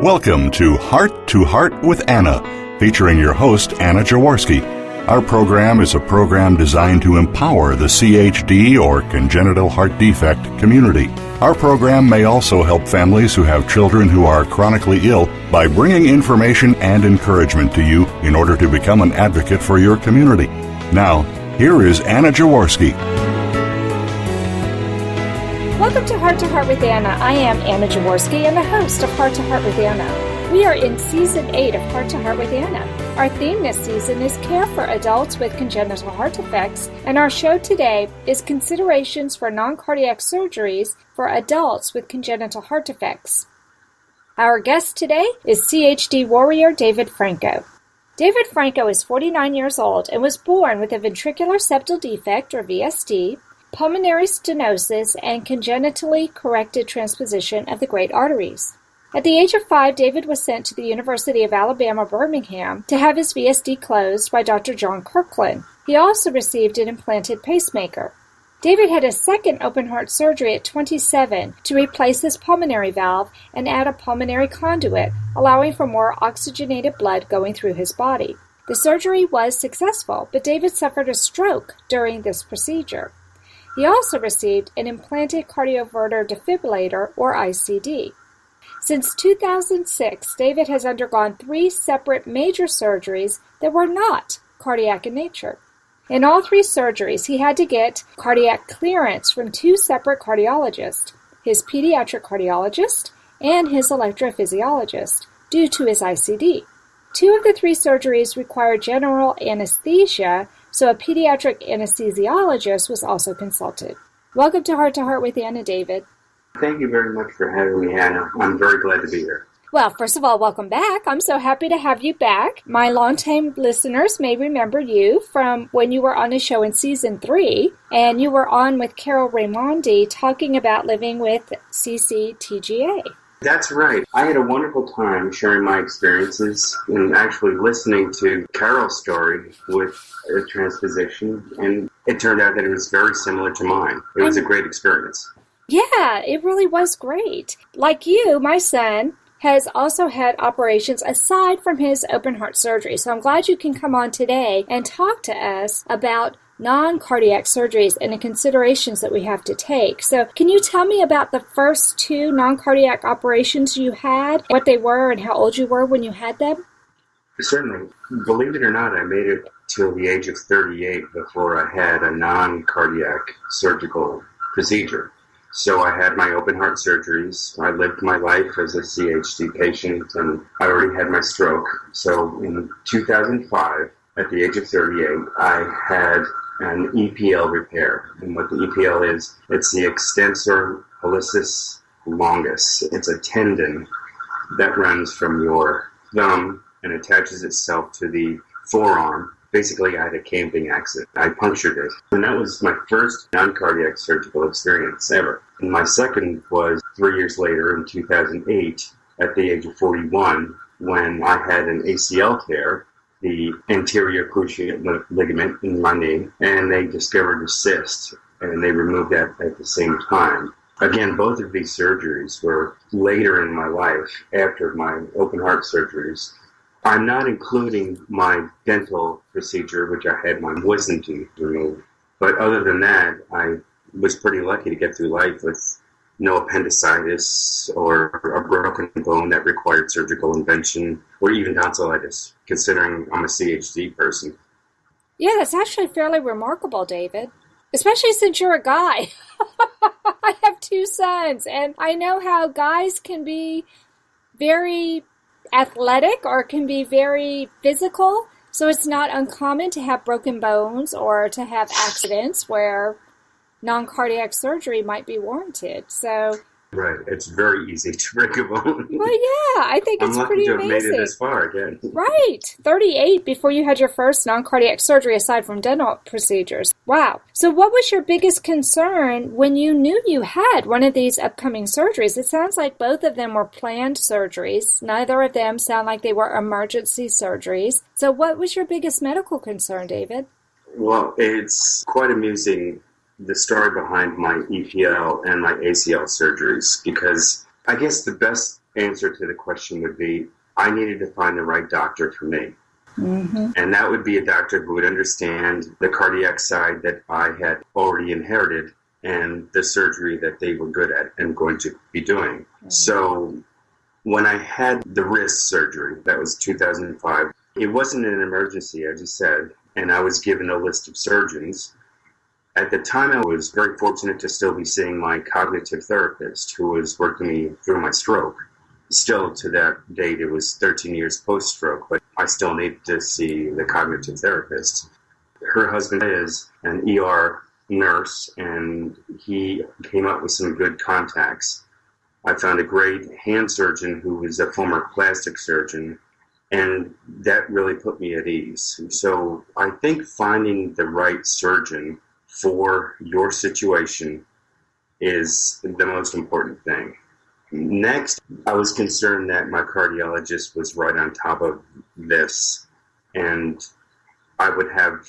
Welcome to Heart with Anna, featuring your host, Anna Jaworski. Our program is a program designed to empower the CHD or congenital heart defect community. Our program may also help families who have children who are chronically ill by bringing information and encouragement to you in order to become an advocate for your community. Now, here is Anna Jaworski. Welcome to Heart with Anna. I am Anna Jaworski and the host of Heart with Anna. We are in Season 8 of Heart with Anna. Our theme this season is care for adults with congenital heart defects, and our show today is considerations for non-cardiac surgeries for adults with congenital heart defects. Our guest today is CHD warrior David Franco. David Franco is 49 years old and was born with a ventricular septal defect, or VSD, pulmonary stenosis, and congenitally-corrected transposition of the great arteries. At the age of 5, David was sent to the University of Alabama, Birmingham, to have his VSD closed by Dr. John Kirkland. He also received an implanted pacemaker. David had a second open-heart surgery at 27 to replace his pulmonary valve and add a pulmonary conduit, allowing for more oxygenated blood going through his body. The surgery was successful, but David suffered a stroke during this procedure. He also received an implanted cardioverter defibrillator, or ICD. Since 2006, David has undergone 3 separate major surgeries that were not cardiac in nature. In all 3 surgeries, he had to get cardiac clearance from 2 separate cardiologists, his pediatric cardiologist and his electrophysiologist, due to his ICD. 2 of the 3 surgeries required general anesthesia, so a pediatric anesthesiologist was also consulted. Welcome to Heart with Anna, David. Thank you very much for having me, Anna. I'm very glad to be here. Well, first of all, welcome back. I'm so happy to have you back. My longtime listeners may remember you from when you were on a show in Season 3, and you were on with Carol Raimondi talking about living with cc-tga. That's right. I had a wonderful time sharing my experiences and actually listening to Carol's story with a transposition, and it turned out that it was very similar to mine. It was a great experience. Yeah, it really was great. Like you, my son has also had operations aside from his open heart surgery, so I'm glad you can come on today and talk to us about non-cardiac surgeries and the considerations that we have to take. So can you tell me about the first 2 non-cardiac operations you had, what they were, and how old you were when you had them? Certainly. Believe it or not, I made it till the age of 38 before I had a non-cardiac surgical procedure. So I had my open heart surgeries. I lived my life as a CHD patient, and I already had my stroke. So in 2005, at the age of 38, I had an EPL repair. And what the EPL is, it's the extensor pollicis longus. It's a tendon that runs from your thumb and attaches itself to the forearm. Basically, I had a camping accident. I punctured it. And that was my first non-cardiac surgical experience ever. And my second was 3 years later in 2008 at the age of 41 when I had an ACL tear, the anterior cruciate ligament in my knee, and they discovered a cyst, and they removed that at the same time. Again, both of these surgeries were later in my life after my open heart surgeries. I'm not including my dental procedure, which I had my wisdom teeth removed. But other than that, I was pretty lucky to get through life with no appendicitis or a broken bone that required surgical intervention or even tonsillitis, considering I'm a CHD person. Yeah, that's actually fairly remarkable, David, especially since you're a guy. I have 2 sons, and I know how guys can be very athletic or can be very physical, so it's not uncommon to have broken bones or to have accidents where non-cardiac surgery might be warranted. So Right. It's very easy to break a bone. Well, yeah, I think it's pretty amazing. I'm lucky to have made it this far again. Right. 38 before you had your first non-cardiac surgery aside from dental procedures. Wow. So what was your biggest concern when you knew you had one of these upcoming surgeries? It sounds like both of them were planned surgeries. Neither of them sound like they were emergency surgeries. So what was your biggest medical concern, David? Well, it's quite amusing, the story behind my EPL and my ACL surgeries, because I guess the best answer to the question would be, I needed to find the right doctor for me. Mm-hmm. And that would be a doctor who would understand the cardiac side that I had already inherited and the surgery that they were good at and going to be doing. Mm-hmm. So when I had the wrist surgery, that was 2005, it wasn't an emergency, as you said, and I was given a list of surgeons. At the time, I was very fortunate to still be seeing my cognitive therapist who was working me through my stroke. Still, to that date, it was 13 years post-stroke, but I still needed to see the cognitive therapist. Her husband is an ER nurse, and he came up with some good contacts. I found a great hand surgeon who was a former plastic surgeon, and that really put me at ease. So I think finding the right surgeon for your situation is the most important thing. Next, I was concerned that my cardiologist was right on top of this, and I would have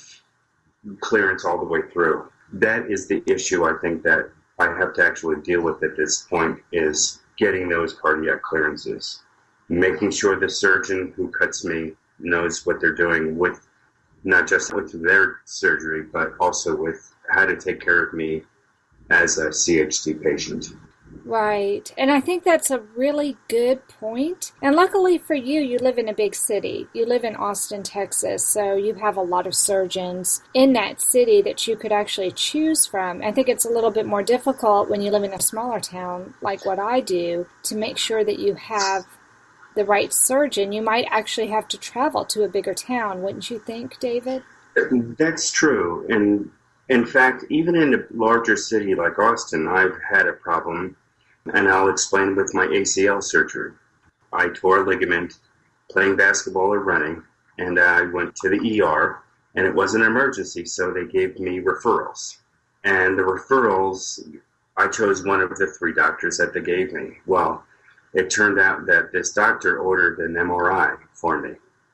clearance all the way through. That is the issue I think that I have to actually deal with at this point, is getting those cardiac clearances. Making sure the surgeon who cuts me knows what they're doing with not just with their surgery, but also with how to take care of me as a CHD patient. Right. And I think that's a really good point. And luckily for you, you live in a big city. You live in Austin, Texas, so you have a lot of surgeons in that city that you could actually choose from. I think it's a little bit more difficult when you live in a smaller town like what I do to make sure that you have the right surgeon. You might actually have to travel to a bigger town, wouldn't you think, David? That's true. And in fact, even in a larger city like Austin, I've had a problem, and I'll explain with my ACL surgery. I tore a ligament playing basketball or running, and I went to the ER, and it was an emergency, so they gave me referrals. And the referrals, I chose one of the three doctors that they gave me. Well, it turned out that this doctor ordered an MRI for me.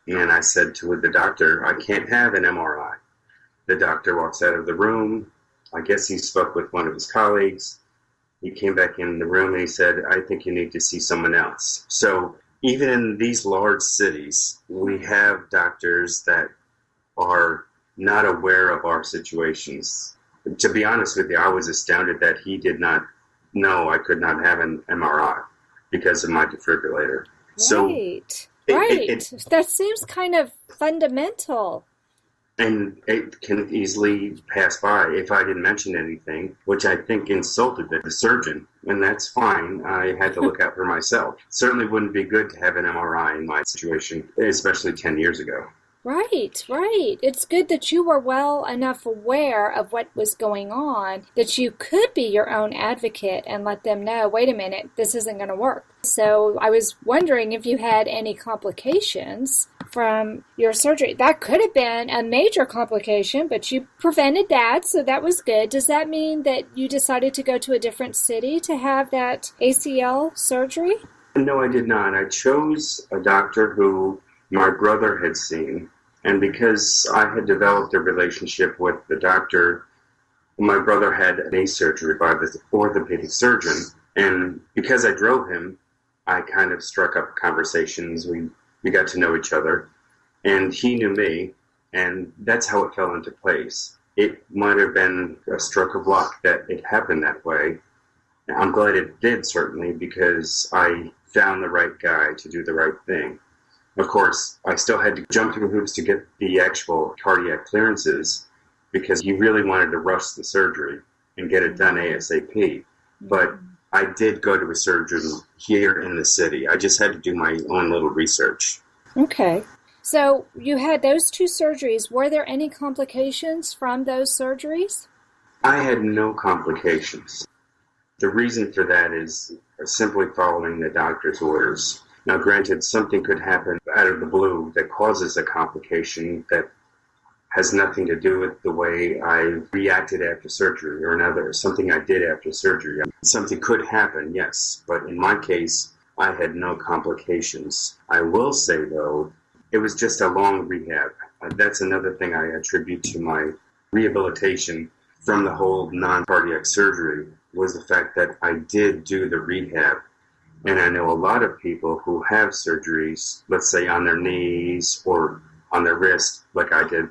And I said to the doctor, I can't have an MRI. The doctor walks out of the room. I guess he spoke with one of his colleagues. He came back in the room and he said, I think you need to see someone else. So even in these large cities, we have doctors that are not aware of our situations. To be honest with you, I was astounded that he did not know I could not have an MRI because of my defibrillator. Right. So That seems kind of fundamental. And it can easily pass by if I didn't mention anything, which I think insulted the surgeon, and that's fine. I had to look out for myself. Certainly wouldn't be good to have an MRI in my situation, especially 10 years ago. Right. It's good that you were well enough aware of what was going on that you could be your own advocate and let them know, wait a minute, this isn't going to work. So I was wondering if you had any complications from your surgery. That could have been a major complication, but you prevented that, so that was good. Does that mean that you decided to go to a different city to have that ACL surgery? No, I did not. I chose a doctor who my brother had seen, and because I had developed a relationship with the doctor, my brother had a knee surgery by the orthopedic surgeon, and because I drove him, I kind of struck up conversations. We got to know each other, and he knew me, and that's how it fell into place. It might have been a stroke of luck that it happened that way. I'm glad it did, certainly, because I found the right guy to do the right thing. Of course, I still had to jump through hoops to get the actual cardiac clearances because he really wanted to rush the surgery and get it done ASAP. But I did go to a surgeon here in the city. I just had to do my own little research. Okay. So you had those two surgeries. Were there any complications from those surgeries? I had no complications. The reason for that is simply following the doctor's orders. Now, granted, something could happen out of the blue that causes a complication that has nothing to do with the way I reacted after surgery or something I did after surgery. Something could happen, yes, but in my case, I had no complications. I will say, though, it was just a long rehab. That's another thing I attribute to my rehabilitation from the whole non-cardiac surgery was the fact that I did do the rehab. And I know a lot of people who have surgeries, let's say on their knees or on their wrist, like I did,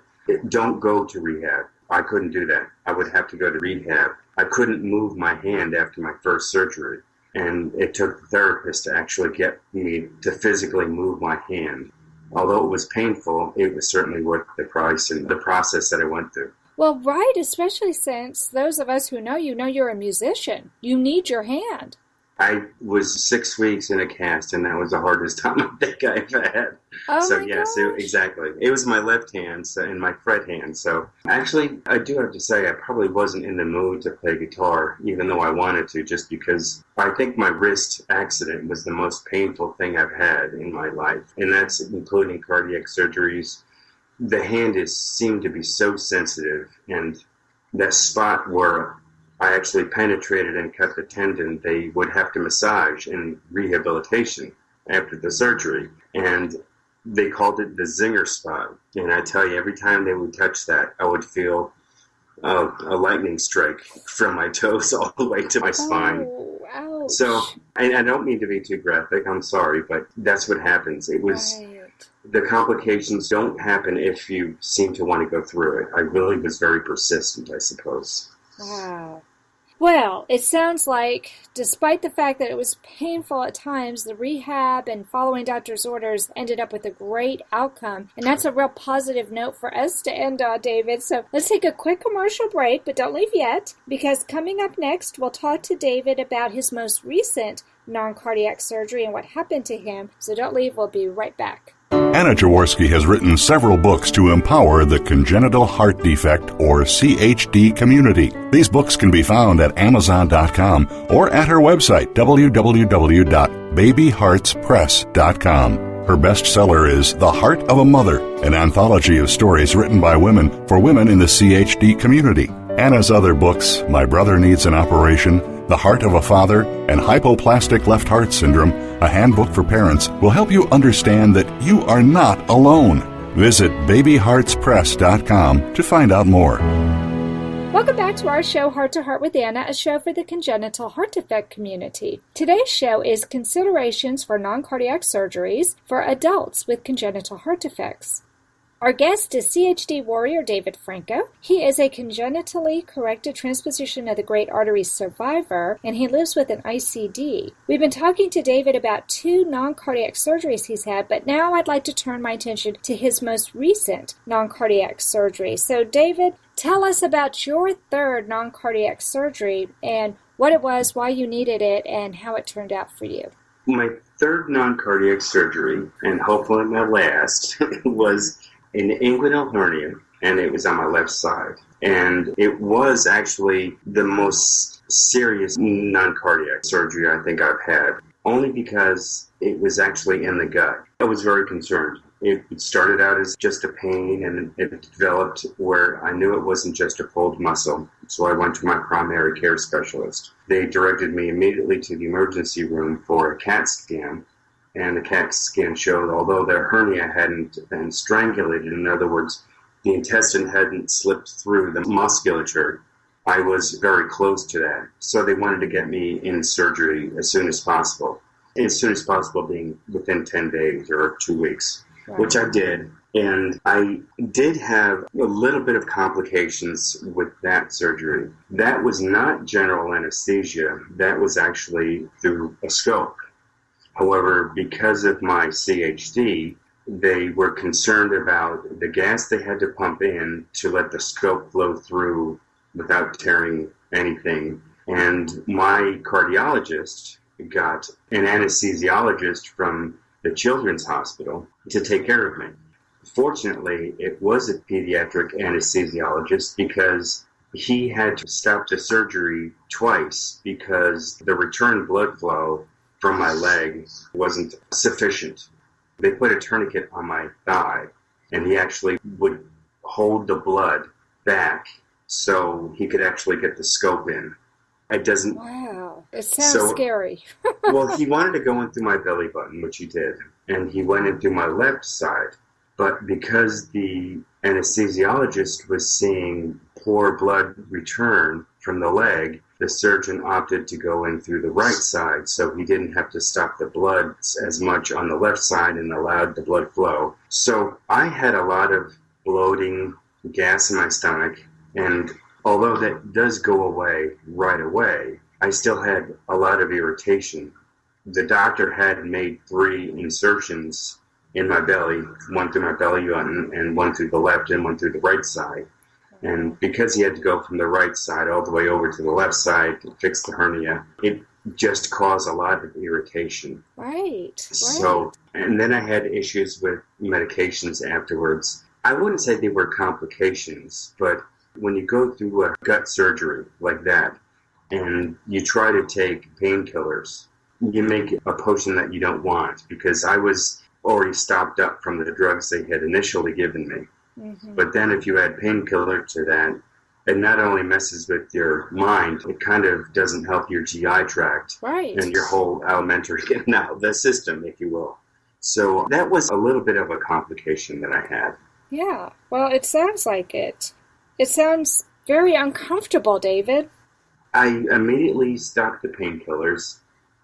don't go to rehab. I couldn't do that. I would have to go to rehab. I couldn't move my hand after my first surgery. And it took the therapist to actually get me to physically move my hand. Although it was painful, it was certainly worth the price and the process that I went through. Well, right, especially since those of us who know you're a musician. You need your hand. I was 6 weeks in a cast, and that was the hardest time I think I've had. Oh So my yes, gosh. exactly. It was my left hand and my fret hand. So actually, I do have to say I probably wasn't in the mood to play guitar, even though I wanted to, just because I think my wrist accident was the most painful thing I've had in my life, and that's including cardiac surgeries. The hand seemed to be so sensitive, and that spot where I actually penetrated and cut the tendon, they would have to massage in rehabilitation after the surgery. And they called it the zinger spot. And I tell you, every time they would touch that, I would feel a lightning strike from my toes all the way to my spine. Oh, ouch. So I don't mean to be too graphic, I'm sorry, but that's what happens. It was... Right. The complications don't happen if you seem to want to go through it. I really was very persistent, I suppose. Wow. Well, it sounds like, despite the fact that it was painful at times, the rehab and following doctor's orders ended up with a great outcome. And that's a real positive note for us to end on, David. So let's take a quick commercial break, but don't leave yet, because coming up next, we'll talk to David about his most recent non-cardiac surgery and what happened to him. So don't leave. We'll be right back. Anna Jaworski has written several books to empower the congenital heart defect, or CHD, community. These books can be found at Amazon.com or at her website, www.babyheartspress.com. Her bestseller is The Heart of a Mother, an anthology of stories written by women for women in the CHD community. Anna's other books, My Brother Needs an Operation, The Heart of a Father, and Hypoplastic Left Heart Syndrome, a handbook for parents, will help you understand that you are not alone. Visit babyheartspress.com to find out more. Welcome back to our show, Heart to Heart with Anna, a show for the congenital heart defect community. Today's show is Considerations for Non-Cardiac Surgeries for Adults with Congenital Heart Defects. Our guest is CHD warrior David Franco. He is a congenitally-corrected transposition of the great arteries survivor, and he lives with an ICD. We've been talking to David about 2 non-cardiac surgeries he's had, but now I'd like to turn my attention to his most recent non-cardiac surgery. So, David, tell us about your 3rd non-cardiac surgery and what it was, why you needed it, and how it turned out for you. My 3rd non-cardiac surgery, and hopefully my last, was an inguinal hernia, and it was on my left side. And it was actually the most serious non-cardiac surgery I think I've had, only because it was actually in the gut. I was very concerned. It started out as just a pain, and it developed where I knew it wasn't just a pulled muscle. So I went to my primary care specialist. They directed me immediately to the emergency room for a CAT scan. And the CAT scan showed, although the hernia hadn't been strangulated, in other words, the intestine hadn't slipped through the musculature, I was very close to that. So they wanted to get me in surgery as soon as possible. As soon as possible being within 10 days or 2 weeks, wow. Which I did. And I did have a little bit of complications with that surgery. That was not general anesthesia. That was actually through a scope. However, because of my CHD, they were concerned about the gas they had to pump in to let the scope flow through without tearing anything. And my cardiologist got an anesthesiologist from the Children's Hospital to take care of me. Fortunately, it was a pediatric anesthesiologist because he had to stop the surgery twice because the return blood flow from my leg wasn't sufficient. They put a tourniquet on my thigh, and he actually would hold the blood back so he could actually get the scope in. It doesn't... Wow, it sounds scary. Well, he wanted to go in through my belly button, which he did, and he went in through my left side. But because the anesthesiologist was seeing poor blood return from the leg, the surgeon opted to go in through the right side, so he didn't have to stop the blood as much on the left side and allowed the blood flow. So I had a lot of bloating, gas in my stomach, and although that does go away right away, I still had a lot of irritation. The doctor had made 3 insertions in my belly, one through my belly button and one through the left and one through the right side. And because he had to go from the right side all the way over to the left side to fix the hernia, it just caused a lot of irritation. Right. So, and then I had issues with medications afterwards. I wouldn't say they were complications, but when you go through a gut surgery like that and you try to take painkillers, you make a potion that you don't want, because I was already stopped up from the drugs they had initially given me. Mm-hmm. But then if you add painkiller to that, it not only messes with your mind, it kind of doesn't help your GI tract and your whole alimentary canal, the system, if you will. So that was a little bit of a complication that I had. Yeah, well, it sounds like it. It sounds very uncomfortable, David. I immediately stopped the painkillers,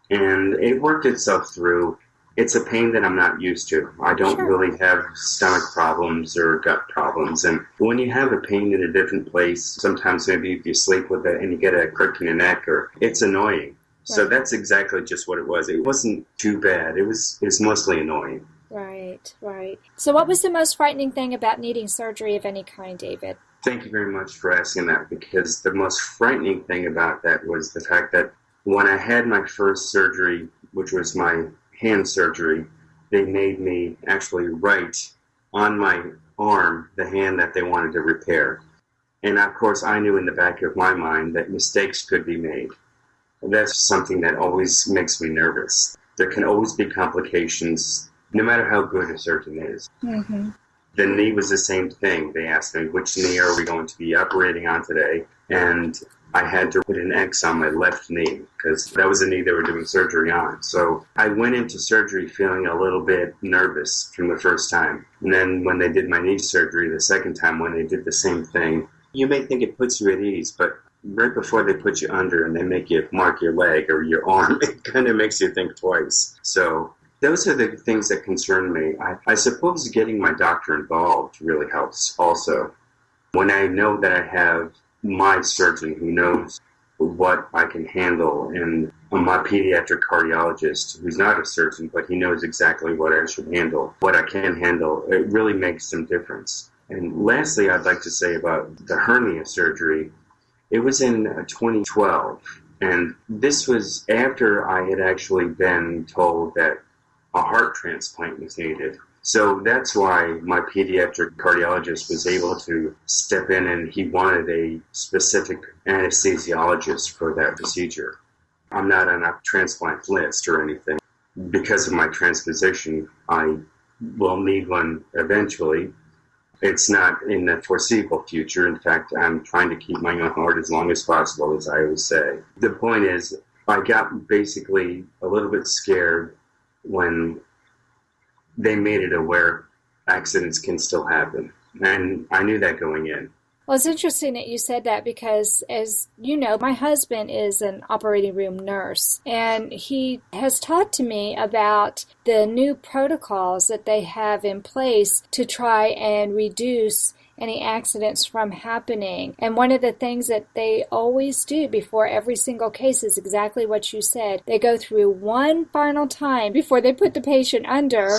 and it worked itself through. It's a pain that I'm not used to. I don't really have stomach problems or gut problems. And when you have a pain in a different place, sometimes maybe if you sleep with it and you get a crick in your neck, or it's annoying. Right. So that's exactly just what it was. It wasn't too bad. It was mostly annoying. Right. So what was the most frightening thing about needing surgery of any kind, David? Thank you very much for asking that, because the most frightening thing about that was the fact that when I had my first surgery, which was my hand surgery, they made me actually write on my arm the hand that they wanted to repair. And of course, I knew in the back of my mind that mistakes could be made. And that's something that always makes me nervous. There can always be complications, no matter how good a surgeon is. Mm-hmm. The knee was the same thing. They asked me, which knee are we going to be operating on today? And I had to put an X on my left knee, because that was the knee they were doing surgery on. So I went into surgery feeling a little bit nervous from the first time. And then when they did my knee surgery the second time, when they did the same thing, you may think it puts you at ease, but right before they put you under and they make you mark your leg or your arm, it kind of makes you think twice. So those are the things that concern me. I suppose getting my doctor involved really helps also. When I know that I have my surgeon who knows what I can handle, and my pediatric cardiologist who's not a surgeon, but he knows exactly what I should handle, what I can handle, it really makes some difference. And lastly, I'd like to say about the hernia surgery, it was in 2012, and this was after I had actually been told that a heart transplant was needed. So that's why my pediatric cardiologist was able to step in, and he wanted a specific anesthesiologist for that procedure. I'm not on a transplant list or anything. Because of my transposition, I will need one eventually. It's not in the foreseeable future. In fact, I'm trying to keep my own heart as long as possible, as I always say. The point is, I got basically a little bit scared when they made it aware accidents can still happen. And I knew that going in. Well, it's interesting that you said that, because, as you know, my husband is an operating room nurse, and he has talked to me about the new protocols that they have in place to try and reduce any accidents from happening. And one of the things that they always do before every single case is exactly what you said. They go through one final time before they put the patient under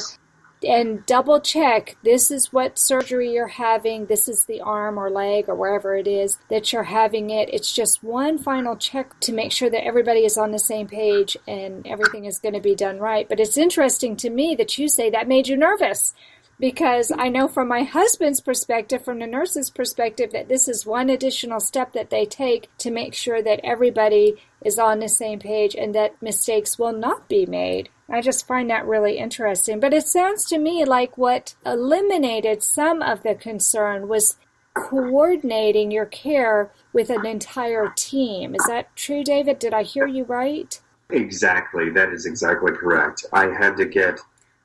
and double check, this is what surgery you're having, this is the arm or leg or wherever it is that you're having it. It's just one final check to make sure that everybody is on the same page and everything is going to be done right. But it's interesting to me that you say that made you nervous, because I know from my husband's perspective, from the nurse's perspective, that this is one additional step that they take to make sure that everybody is on the same page and that mistakes will not be made. I just find that really interesting. But it sounds to me like what eliminated some of the concern was coordinating your care with an entire team. Is that true, David? Did I hear you right? Exactly. That is exactly correct. I had to get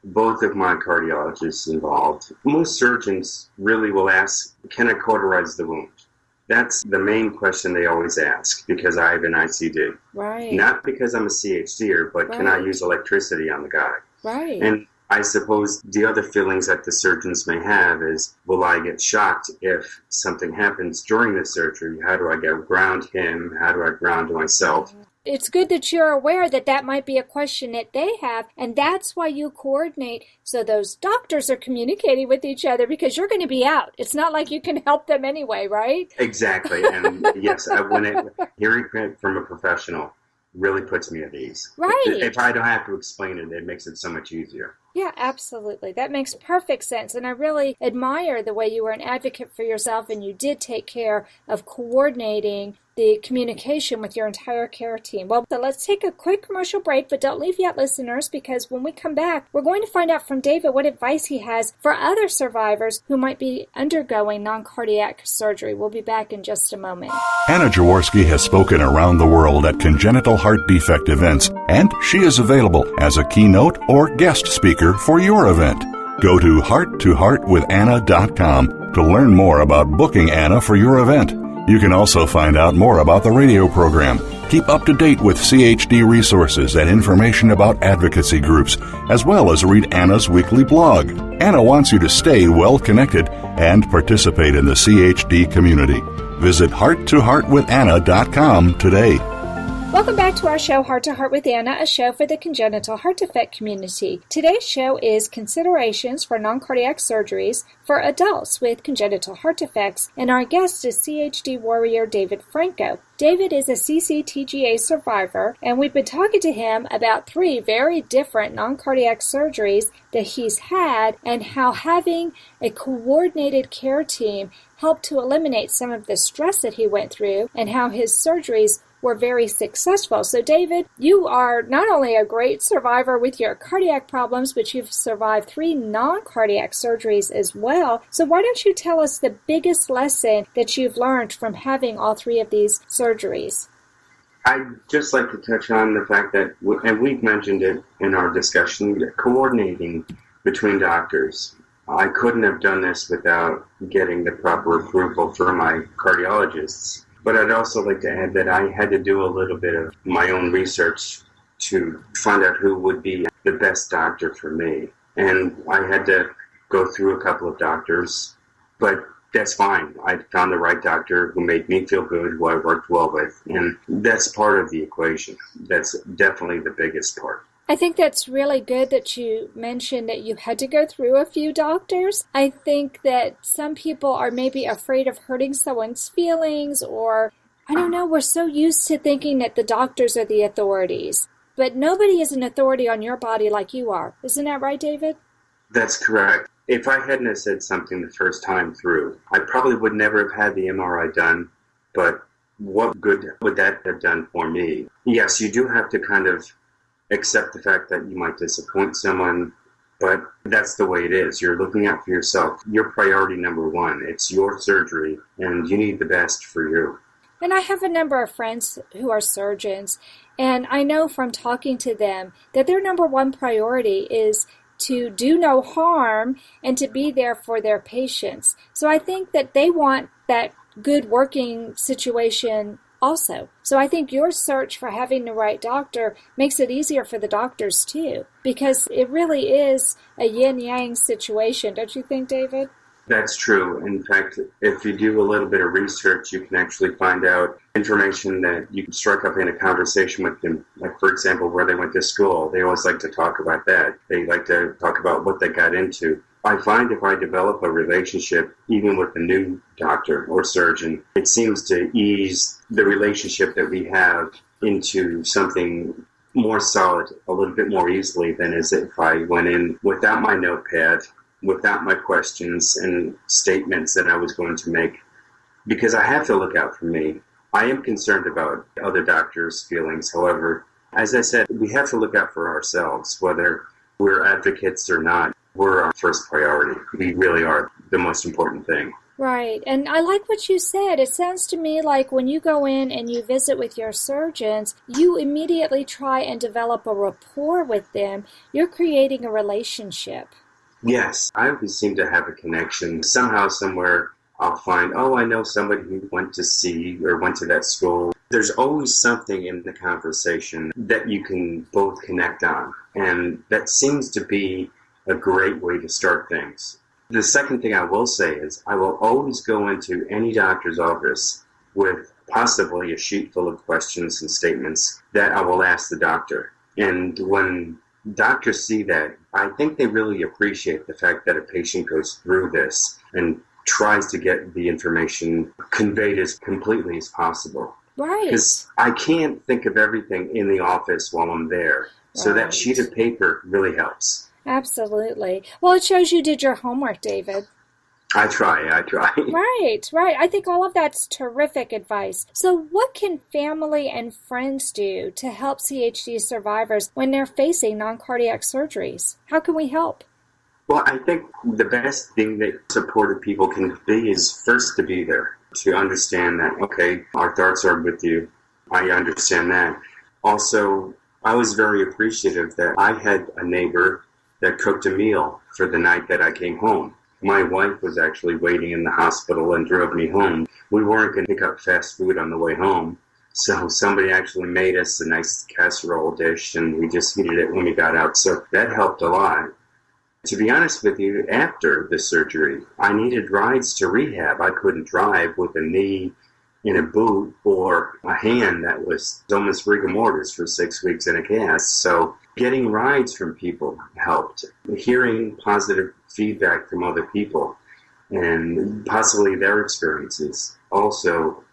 both of my cardiologists involved. Most surgeons really will ask, can I cauterize the wound? That's the main question they always ask because I have an ICD. Right. Not because I'm a CHDer, but can I use electricity on the guy? Right. And I suppose the other feelings that the surgeons may have is, will I get shocked if something happens during the surgery? How do I ground him? How do I ground myself? It's good that you're aware that that might be a question that they have, and that's why you coordinate so those doctors are communicating with each other because you're going to be out. It's not like you can help them anyway, right? Exactly. And yes, hearing it from a professional really puts me at ease. Right. If I don't have to explain it, it makes it so much easier. Yeah, absolutely. That makes perfect sense. And I really admire the way you were an advocate for yourself and you did take care of coordinating the communication with your entire care team. Well, so let's take a quick commercial break, but don't leave yet, listeners, because when we come back, we're going to find out from David what advice he has for other survivors who might be undergoing non-cardiac surgery. We'll be back in just a moment. Anna Jaworski has spoken around the world at congenital heart defect events, and she is available as a keynote or guest speaker for your event. Go to hearttoheartwithanna.com to learn more about booking Anna for your event. You can also find out more about the radio program, keep up to date with CHD resources and information about advocacy groups, as well as read Anna's weekly blog. Anna wants you to stay well connected and participate in the CHD community. Visit hearttoheartwithanna.com today. Welcome back to our show, Heart to Heart with Anna, a show for the congenital heart defect community. Today's show is Considerations for Non-Cardiac Surgeries for Adults with Congenital Heart Defects, and our guest is CHD warrior David Franco. David is a cc-tga survivor, and we've been talking to him about 3 very different non-cardiac surgeries that he's had and how having a coordinated care team helped to eliminate some of the stress that he went through and how his surgeries were very successful. So David, you are not only a great survivor with your cardiac problems, but you've survived 3 non-cardiac surgeries as well. So why don't you tell us the biggest lesson that you've learned from having all 3 of these surgeries? I'd just like to touch on the fact that, and we've mentioned it in our discussion, coordinating between doctors. I couldn't have done this without getting the proper approval from my cardiologists. But I'd also like to add that I had to do a little bit of my own research to find out who would be the best doctor for me. And I had to go through a couple of doctors, but that's fine. I found the right doctor who made me feel good, who I worked well with, and that's part of the equation. That's definitely the biggest part. I think that's really good that you mentioned that you had to go through a few doctors. I think that some people are maybe afraid of hurting someone's feelings, or, I don't know, we're so used to thinking that the doctors are the authorities. But nobody is an authority on your body like you are. Isn't that right, David? That's correct. If I hadn't have said something the first time through, I probably would never have had the MRI done, but what good would that have done for me? Yes, you do have to kind of accept the fact that you might disappoint someone, but that's the way it is. You're looking out for yourself. Your priority number 1. It's your surgery, and you need the best for you. And I have a number of friends who are surgeons, and I know from talking to them that their number 1 priority is to do no harm and to be there for their patients. So I think that they want that good working situation also. So I think your search for having the right doctor makes it easier for the doctors too, because it really is a yin-yang situation, don't you think, David? That's true. In fact, if you do a little bit of research, you can actually find out information that you can strike up in a conversation with them. Like, for example, where they went to school. They always like to talk about that. They like to talk about what they got into. I find if I develop a relationship, even with a new doctor or surgeon, it seems to ease the relationship that we have into something more solid a little bit more easily than as if I went in without my notepad, without my questions and statements that I was going to make, because I have to look out for me. I am concerned about other doctors' feelings. However, as I said, we have to look out for ourselves, whether we're advocates or not. We're our first priority. We really are the most important thing. Right. And I like what you said. It sounds to me like when you go in and you visit with your surgeons, you immediately try and develop a rapport with them. You're creating a relationship. Yes, I always seem to have a connection. Somehow, somewhere, I'll find, oh, I know somebody who went to that school. There's always something in the conversation that you can both connect on. And that seems to be a great way to start things. The second thing I will say is I will always go into any doctor's office with possibly a sheet full of questions and statements that I will ask the doctor. And when doctors see that, I think they really appreciate the fact that a patient goes through this and tries to get the information conveyed as completely as possible. Right. Because I can't think of everything in the office while I'm there. So that sheet of paper really helps. Absolutely. Well, it shows you did your homework, David. I try. Right. I think all of that's terrific advice. So what can family and friends do to help CHD survivors when they're facing non-cardiac surgeries? How can we help? Well, I think the best thing that supportive people can be is first to be there, to understand that, okay, our thoughts are with you. I understand that. Also, I was very appreciative that I had a neighbor that cooked a meal for the night that I came home. My wife was actually waiting in the hospital and drove me home. We weren't going to pick up fast food on the way home, so somebody actually made us a nice casserole dish, and we just heated it when we got out, so that helped a lot. To be honest with you, after the surgery, I needed rides to rehab. I couldn't drive with a knee in a boot or a hand that was almost rigor mortis for 6 weeks in a cast. So getting rides from people helped. Hearing positive feedback from other people and possibly their experiences also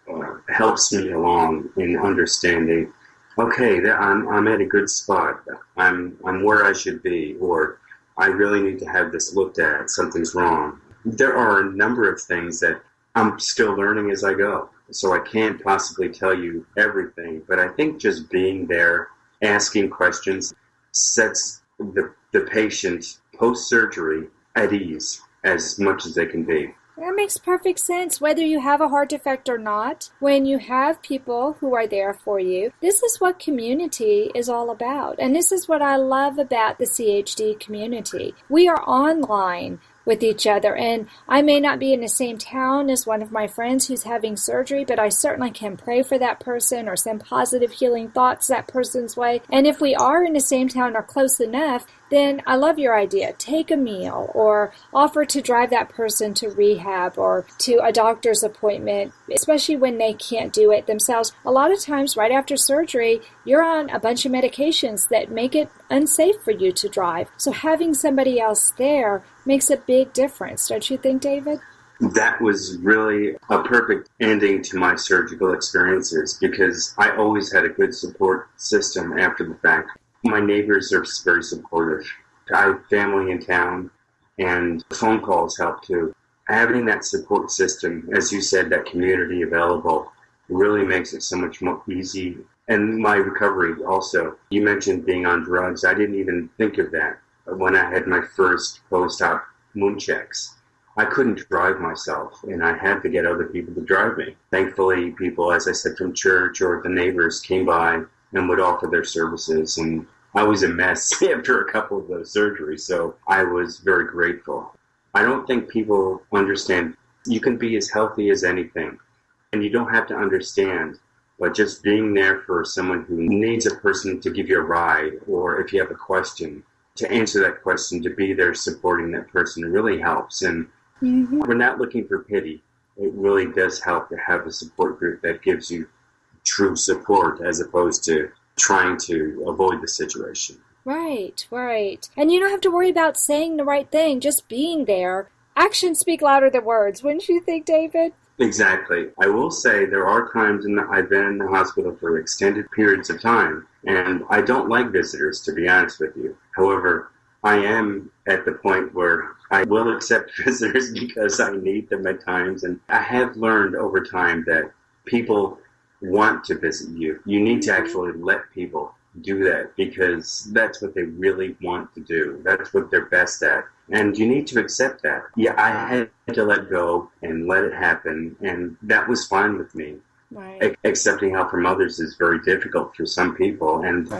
helps me along in understanding, okay, I'm at a good spot. I'm where I should be, or I really need to have this looked at. Something's wrong. There are a number of things that I'm still learning as I go, so I can't possibly tell you everything, but I think just being there, asking questions, sets the patient post-surgery at ease as much as they can be. That makes perfect sense. Whether you have a heart defect or not, when you have people who are there for you, this is what community is all about. And this is what I love about the CHD community. We are online with each other, and I may not be in the same town as one of my friends who's having surgery, but I certainly can pray for that person or send positive healing thoughts that person's way. And if we are in the same town or close enough, then I love your idea. Take a meal or offer to drive that person to rehab or to a doctor's appointment, especially when they can't do it themselves. A lot of times right after surgery, you're on a bunch of medications that make it unsafe for you to drive. So having somebody else there makes a big difference. Don't you think, David? That was really a perfect ending to my surgical experiences because I always had a good support system after the fact. My neighbors are very supportive. I have family in town, and phone calls help too. Having that support system, as you said, that community available, really makes it so much more easy. And my recovery also. You mentioned being on drugs. I didn't even think of that when I had my first post-op wound checks. I couldn't drive myself, and I had to get other people to drive me. Thankfully, people, as I said, from church or the neighbors came by and would offer their services. And I was a mess after a couple of those surgeries, so I was very grateful. I don't think people understand you can be as healthy as anything, and you don't have to understand, but just being there for someone who needs a person to give you a ride, or if you have a question, to answer that question, to be there supporting that person really helps. And we're not looking for pity. It really does help to have a support group that gives you true support as opposed to trying to avoid the situation. Right. And you don't have to worry about saying the right thing, just being there. Actions speak louder than words, wouldn't you think, David? Exactly. I will say there are times I've been in the hospital for extended periods of time, and I don't like visitors, to be honest with you. However, I am at the point where I will accept visitors because I need them at times, and I have learned over time that people want to visit you. You need to actually let people do that because that's what they really want to do. That's what they're best at. And you need to accept that. Yeah, I had to let go and let it happen, and that was fine with me. Right. Accepting help from others is very difficult for some people. And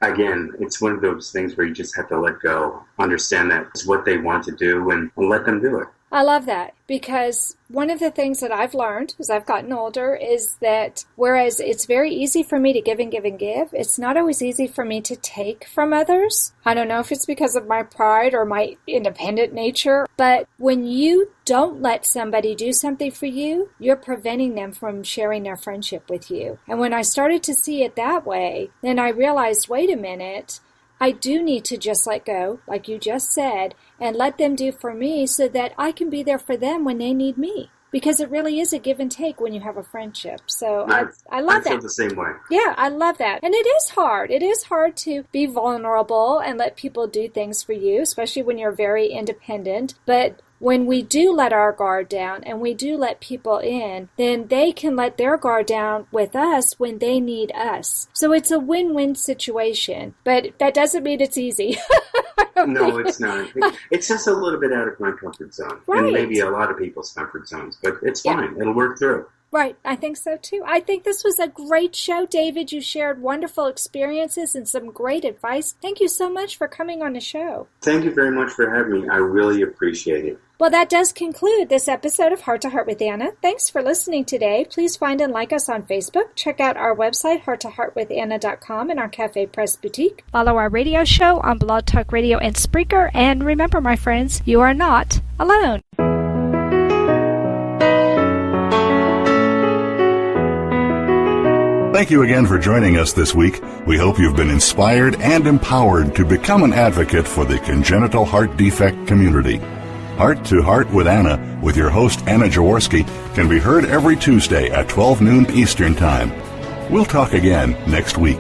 again, it's one of those things where you just have to let go, understand that it's what they want to do, and let them do it. I love that, because one of the things that I've learned as I've gotten older is that whereas it's very easy for me to give and give and give, it's not always easy for me to take from others. I don't know if it's because of my pride or my independent nature, but when you don't let somebody do something for you, you're preventing them from sharing their friendship with you. And when I started to see it that way, then I realized, wait a minute, I do need to just let go, like you just said, and let them do for me so that I can be there for them when they need me. Because it really is a give and take when you have a friendship. So I love that. I feel the same way. Yeah, I love that. And it is hard. It is hard to be vulnerable and let people do things for you, especially when you're very independent. But when we do let our guard down and we do let people in, then they can let their guard down with us when they need us. So it's a win-win situation. But that doesn't mean it's easy. No, it's not. It's just a little bit out of my comfort zone. Right. And maybe a lot of people's comfort zones. But it's fine. It'll work through. Right. I think so, too. I think this was a great show, David. You shared wonderful experiences and some great advice. Thank you so much for coming on the show. Thank you very much for having me. I really appreciate it. Well, that does conclude this episode of Heart to Heart with Anna. Thanks for listening today. Please find and like us on Facebook. Check out our website, hearttoheartwithanna.com, and our Cafe Press Boutique. Follow our radio show on Blog Talk Radio and Spreaker. And remember, my friends, you are not alone. Thank you again for joining us this week. We hope you've been inspired and empowered to become an advocate for the congenital heart defect community. Heart to Heart with Anna, with your host Anna Jaworski, can be heard every Tuesday at 12 noon Eastern Time. We'll talk again next week.